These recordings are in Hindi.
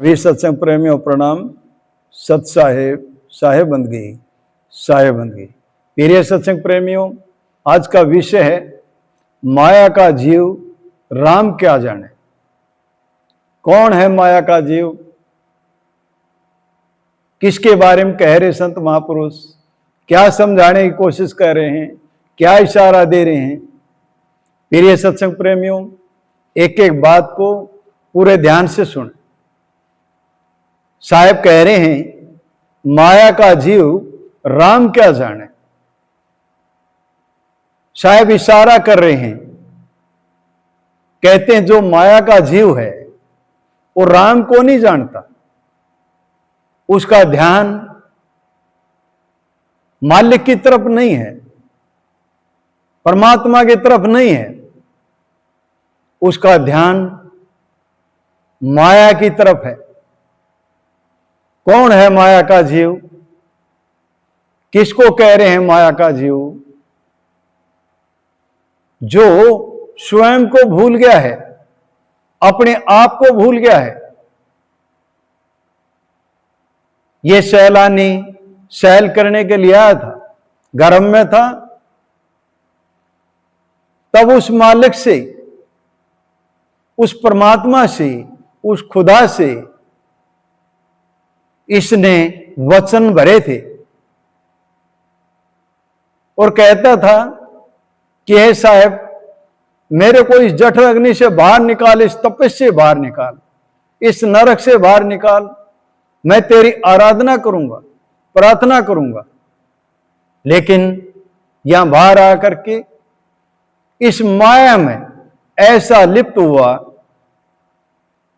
वीर सत्संग प्रेमियों प्रणाम। सत साहेबंदगी साहेबंदगी। प्रिय सत्संग प्रेमियों, आज का विषय है माया का जीव राम क्या जाने। कौन है माया का जीव? किसके बारे में कह रहे संत महापुरुष? क्या समझाने की कोशिश कर रहे हैं? क्या इशारा दे रहे हैं? प्रिय सत्संग प्रेमियों, एक एक बात को पूरे ध्यान से सुन। साहब कह रहे हैं माया का जीव राम क्या जाने। साहब इशारा कर रहे हैं, कहते हैं जो माया का जीव है वो राम को नहीं जानता। उसका ध्यान मालिक की तरफ नहीं है, परमात्मा की तरफ नहीं है। उसका ध्यान माया की तरफ है। कौन है माया का जीव? किसको कह रहे हैं माया का जीव? जो स्वयं को भूल गया है, अपने आप को भूल गया है। ये सैलानी सैल करने के लिए आया था, गर्भ में था, तब उस मालिक से, उस परमात्मा से, उस खुदा से इसने वचन भरे थे और कहता था कि हे साहब, मेरे को इस जठर अग्नि से बाहर निकाल, इस तपस्या से बाहर निकाल, इस नरक से बाहर निकाल। मैं तेरी आराधना करूंगा, प्रार्थना करूंगा। लेकिन यहां बाहर आकर के इस माया में ऐसा लिप्त हुआ,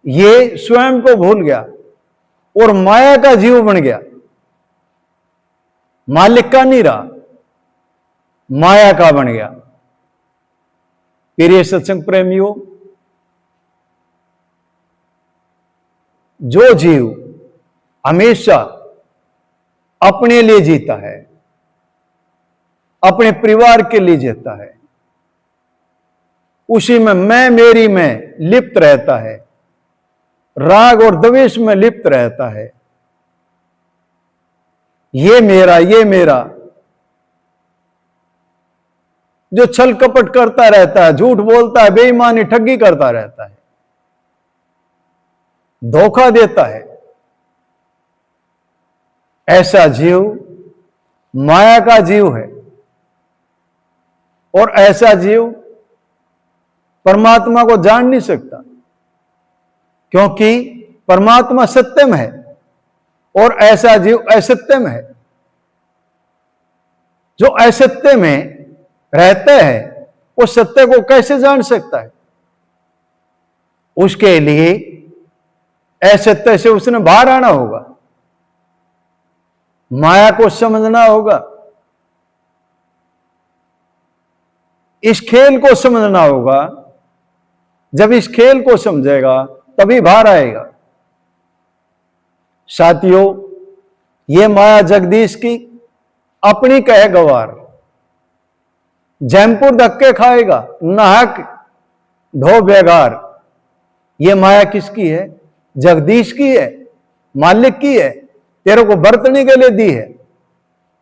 ये स्वयं को भूल गया और माया का जीव बन गया। मालिक का नहीं रहा, माया का बन गया। प्रिय सत्संग प्रेमियों, जो जीव हमेशा अपने लिए जीता है, अपने परिवार के लिए जीता है, उसी में मैं मेरी में लिप्त रहता है, राग और द्वेष में लिप्त रहता है, ये मेरा, जो छल कपट करता रहता है, झूठ बोलता है, बेईमानी ठगी करता रहता है, धोखा देता है, ऐसा जीव माया का जीव है। और ऐसा जीव परमात्मा को जान नहीं सकता, क्योंकि परमात्मा सत्यम है और ऐसा जीव असत्य में है। जो असत्य में रहता है वो सत्य को कैसे जान सकता है? उसके लिए असत्य से उसने बाहर आना होगा, माया को समझना होगा, इस खेल को समझना होगा। जब इस खेल को समझेगा तभी बाहर आएगा। साथियों, ये माया जगदीश की अपनी कह गवार, जैमपुर धक्के खाएगा, नाहक ढो बेगार। ये माया किसकी है? जगदीश की है, मालिक की है। तेरे को बरतने के लिए दी है,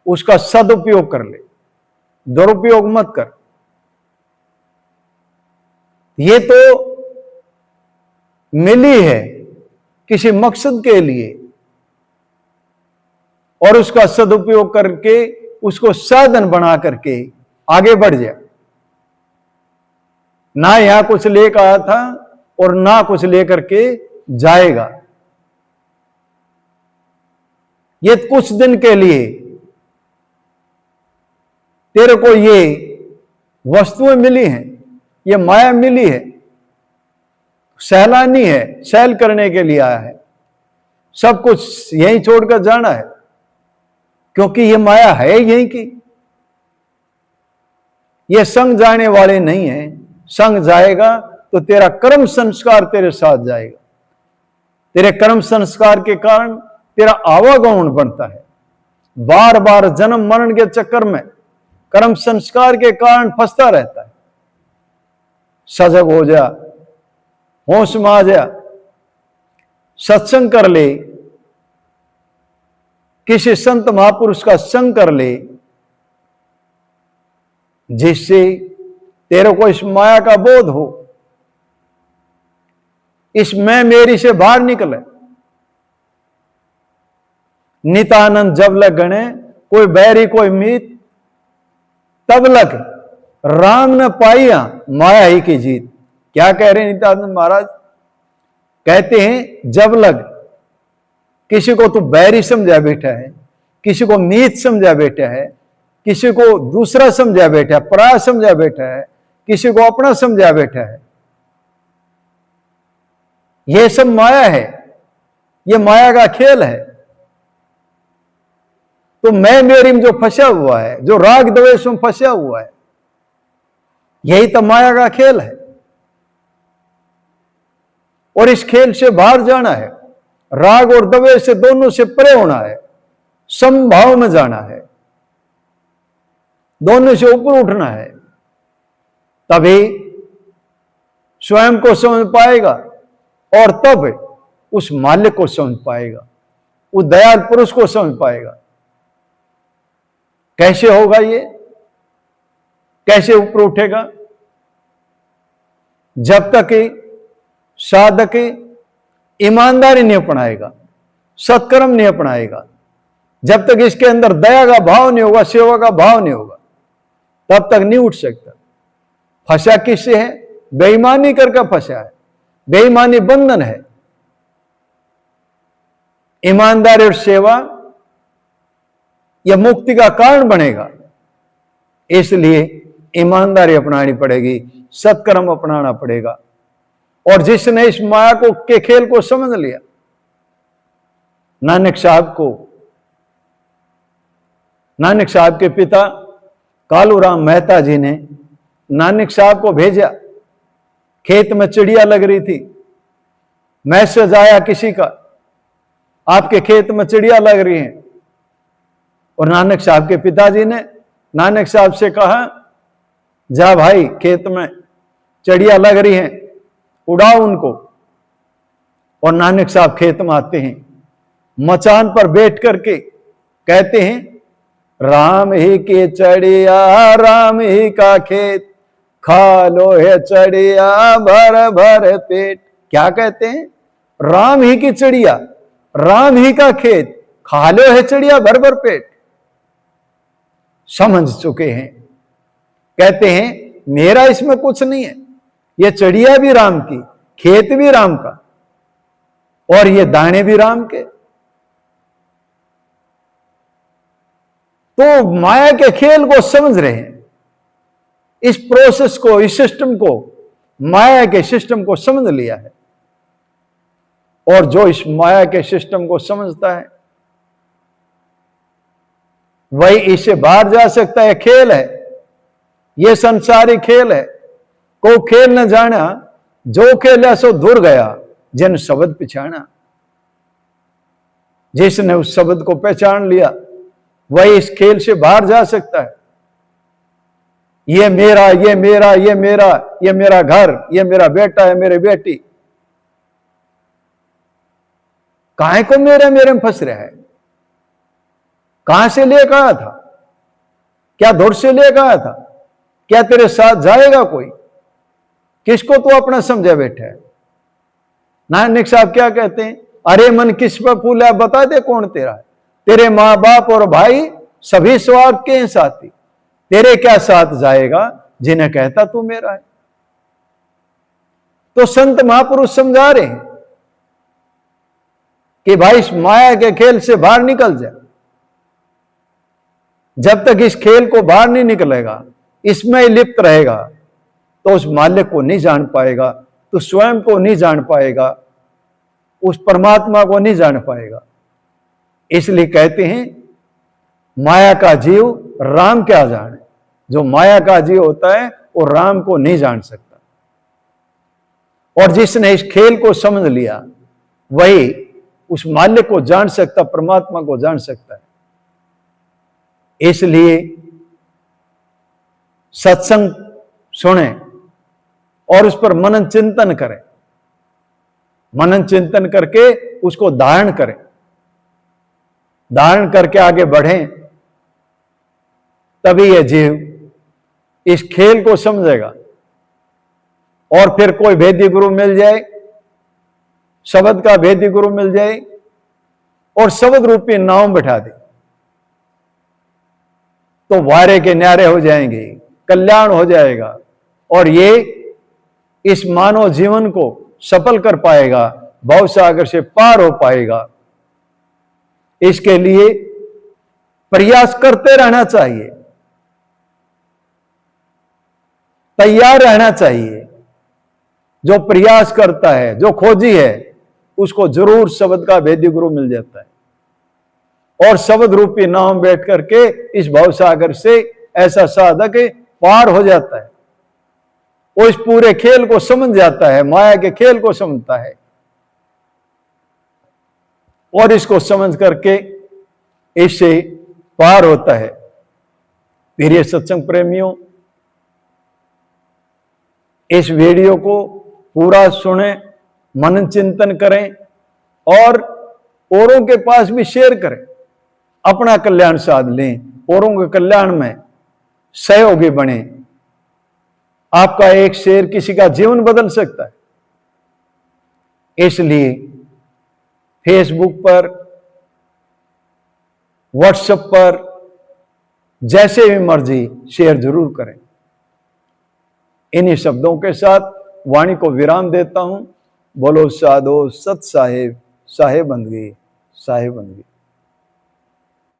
उसका सदुपयोग कर ले, दुरुपयोग मत कर। ये तो मिली है किसी मकसद के लिए, और उसका सदुपयोग करके उसको साधन बना करके आगे बढ़ जा। ना यहां कुछ लेकर आया था और ना कुछ लेकर के जाएगा। ये कुछ दिन के लिए तेरे को ये वस्तुएं मिली हैं, ये माया मिली है। सैलानी है, सैल करने के लिए आया है, सब कुछ यहीं छोड़कर जाना है, क्योंकि ये माया है यहीं की। ये संग जाने वाले नहीं है। संग जाएगा तो तेरा कर्म संस्कार तेरे साथ जाएगा। तेरे कर्म संस्कार के कारण तेरा आवागमन बनता है। बार बार जन्म मरण के चक्कर में कर्म संस्कार के कारण फंसता रहता है। सजग हो जा, होश में आ जा, सत्संग कर ले, किसी संत महापुरुष का संग कर ले, जिससे तेरे को इस माया का बोध हो, इस मैं मेरी से बाहर निकले। नितानंद जब लग गणे, कोई बैरी कोई मीत, तब लग राम न पाइया माया ही की जीत। क्या कह रहे हैं नित्यानंद महाराज? कहते हैं जब लग किसी को तू बैरी समझा बैठा है, किसी को मीत समझा बैठा है, किसी को दूसरा समझा बैठा है, पराया समझा बैठा है, किसी को अपना समझा बैठा है, यह सब माया है, यह माया का खेल है। तो मैं मेरी में जो फंसा हुआ है, जो राग द्वेष में फंसा हुआ है, यही तो माया का खेल है। और इस खेल से बाहर जाना है, राग और द्वेष से दोनों से परे होना है, समभाव में जाना है, दोनों से ऊपर उठना है, तभी स्वयं को समझ पाएगा और तब उस मालिक को समझ पाएगा, उस दयाल पुरुष को समझ पाएगा। कैसे होगा ये? कैसे ऊपर उठेगा? जब तक साधक ईमानदारी नहीं अपनाएगा, सत्कर्म नहीं अपनाएगा, जब तक इसके अंदर दया का भाव नहीं होगा, सेवा का भाव नहीं होगा, तब तक नहीं उठ सकता। फंसा किससे है? बेईमानी करके फंसा है। बेईमानी बंधन है। ईमानदारी और सेवा यह मुक्ति का कारण बनेगा। इसलिए ईमानदारी अपनानी पड़ेगी, सत्कर्म अपनाना पड़ेगा। और जिसने इस माया को के खेल को समझ लिया, नानक साहब के पिता कालूराम मेहता जी ने नानक साहब को भेजा। खेत में चिड़िया लग रही थी, मैसेज आया किसी का, आपके खेत में चिड़िया लग रही है। और नानक साहब के पिताजी ने नानक साहब से कहा, जा भाई, खेत में चिड़िया लग रही हैं, उड़ाओ उनको। और नानक साहब खेत में आते हैं, मचान पर बैठ करके कहते हैं, राम ही की चिड़िया राम ही का खेत, खा लो है चिड़िया भर भर पेट। क्या कहते हैं? राम ही की चिड़िया राम ही का खेत, खा लो है चिड़िया भर भर पेट। समझ चुके हैं। कहते हैं मेरा इसमें कुछ नहीं है, ये चिड़िया भी राम की, खेत भी राम का, और ये दाने भी राम के। तो माया के खेल को समझ रहे हैं, इस प्रोसेस को, इस सिस्टम को, माया के सिस्टम को समझ लिया है। और जो इस माया के सिस्टम को समझता है वही इससे बाहर जा सकता है। खेल है, यह संसारी खेल है। को खेल न जाना, जो खेला सो दूर गया, जिन शब्द पहचाना। जिसने उस शब्द को पहचान लिया वही इस खेल से बाहर जा सकता है। ये मेरा, ये मेरा, ये मेरा, ये मेरा घर, ये मेरा बेटा है, मेरी बेटी। काहे को मेरे में फंस रहा है? कहां से लेकर आया था? क्या धुर से लेकर आया था? क्या तेरे साथ जाएगा कोई? किसको तू अपना समझा बैठा है? नानक साहब क्या कहते हैं? अरे मन किस पर फूला है, बता दे कौन तेरा है। तेरे मां बाप और भाई सभी स्वार्थ के हैं साथी, तेरे क्या साथ जाएगा जिन्हें कहता तू मेरा है। तो संत महापुरुष समझा रहे हैं कि भाई इस माया के खेल से बाहर निकल जाए। जब तक इस खेल को बाहर नहीं निकलेगा, इसमें ही लिप्त रहेगा, तो उस मालिक को नहीं जान पाएगा, तो स्वयं को नहीं जान पाएगा, उस परमात्मा को नहीं जान पाएगा। इसलिए कहते हैं माया का जीव राम क्या जाने। जो माया का जीव होता है वो राम को नहीं जान सकता। और जिसने इस खेल को समझ लिया वही उस मालिक को जान सकता, परमात्मा को जान सकता है। इसलिए सत्संग सुने और उस पर मनन चिंतन करें। मनन चिंतन करके उसको धारण करें, धारण करके आगे बढ़ें, तभी यह जीव इस खेल को समझेगा। और फिर कोई भेदी गुरु मिल जाए, शब्द का भेदी गुरु मिल जाए और शब्द रूपी नाव बैठा दे, तो वारे के न्यारे हो जाएंगे, कल्याण हो जाएगा और ये इस मानव जीवन को सफल कर पाएगा, भवसागर से पार हो पाएगा। इसके लिए प्रयास करते रहना चाहिए, तैयार रहना चाहिए। जो प्रयास करता है, जो खोजी है, उसको जरूर शब्द का भेदी गुरु मिल जाता है और शब्द रूपी नाम बैठ करके इस भवसागर से ऐसा साधक पार हो जाता है। वो इस पूरे खेल को समझ जाता है, माया के खेल को समझता है और इसको समझ करके इससे पार होता है। प्रिय सत्संग प्रेमियों, इस वीडियो को पूरा सुने, मनन चिंतन करें और औरों के पास भी शेयर करें, अपना कल्याण साध लें, औरों के कल्याण में सहयोगी बने। आपका एक शेयर किसी का जीवन बदल सकता है। इसलिए फेसबुक पर, व्हाट्सएप पर, जैसे भी मर्जी शेयर जरूर करें। इन्हीं शब्दों के साथ वाणी को विराम देता हूं। बोलो साधो सत साहेब, साहेब बंदगी, साहेब बंदगी।